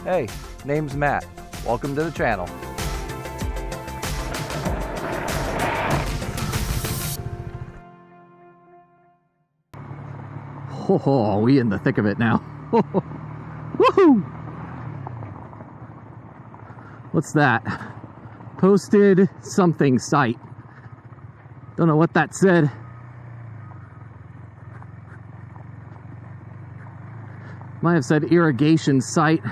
Hey, name's Matt. Welcome to the channel. Oh, we in the thick of it now. Woohoo! What's that? Posted something site. Don't know what that said. Might have said irrigation site.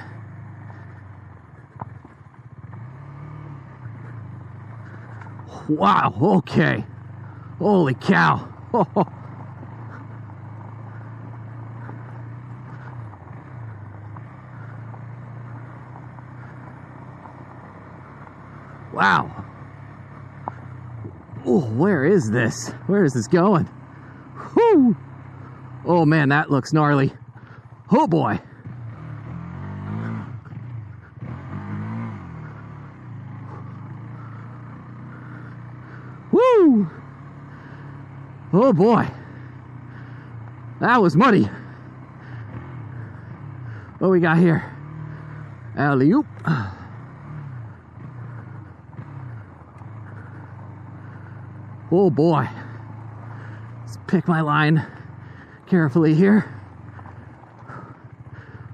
Wow, okay. Holy cow. Wow. Oh, where is this? Where is this going? Whew. Oh man, that looks gnarly. Oh boy. Woo! Oh boy. That was muddy. What we got here? Alley-oop. Oh boy. Let's pick my line carefully here.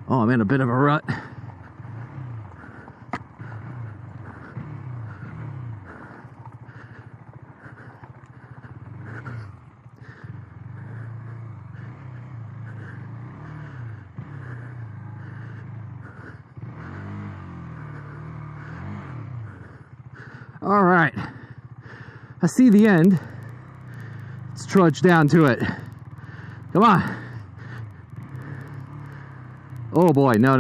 Oh, I'm in a bit of a rut. All right. I see the end. Let's trudge down to it. Come on. Oh boy, no.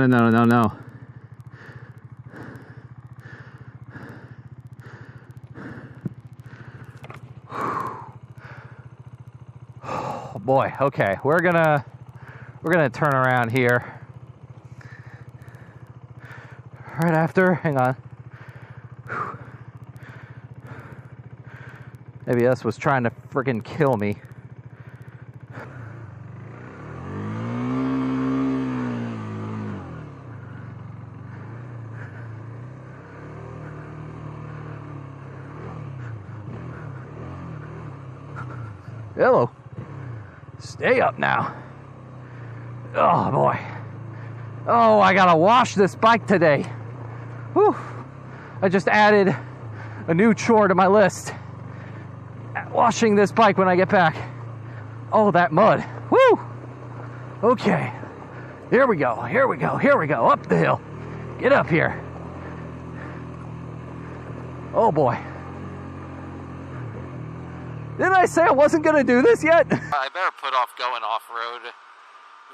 Oh boy, okay. We're gonna turn around here. Right after, hang on. EVISTR was trying to freaking kill me. Hello. Stay up now. Oh boy. Oh, I gotta wash this bike today. Whew. I just added a new chore to my list. Washing this bike when I get back. Oh, that mud. Woo! Okay. Here we go. Up the hill. Get up here. Oh boy. Didn't I say I wasn't gonna do this yet? I better put off going off-road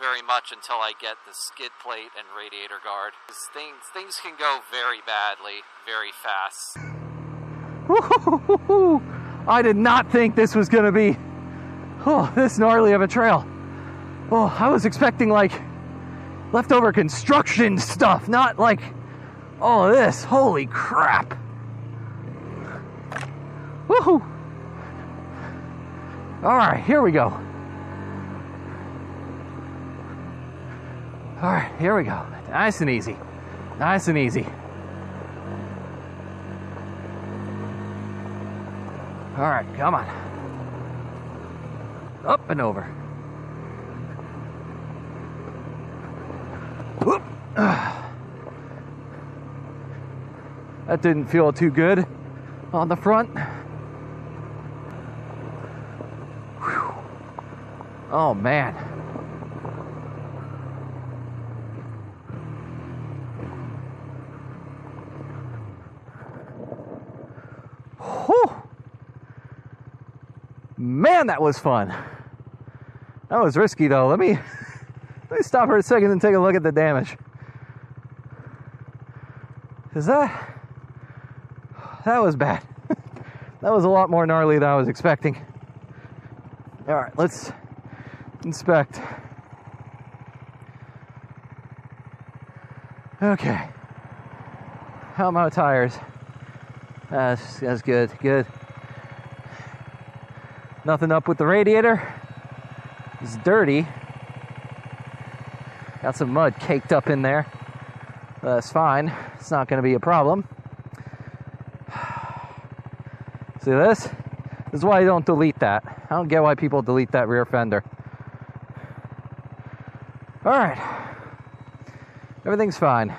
very much until I get the skid plate and radiator guard. Things can go very badly, very fast. Woo-hoo-hoo-hoo. I did not think this was gonna be this gnarly of a trail. Oh, I was expecting like leftover construction stuff, not like all of this. Holy crap. Woohoo! Alright, here we go. Alright, here we go. Nice and easy. Nice and easy. All right, come on. Up and over. Whoop. That didn't feel too good on the front. Whew. Oh, man. Man, that was fun. That was risky though. Let me stop for a second and take a look at the damage. Cause that was bad. That was a lot more gnarly than I was expecting. All right, let's inspect. Okay. How about tires? That's good. Nothing up with the radiator. It's dirty. Got some mud caked up in there. That's fine. It's not going to be a problem. See this? This is why I don't delete that. I don't get why people delete that rear fender. Alright. Everything's fine.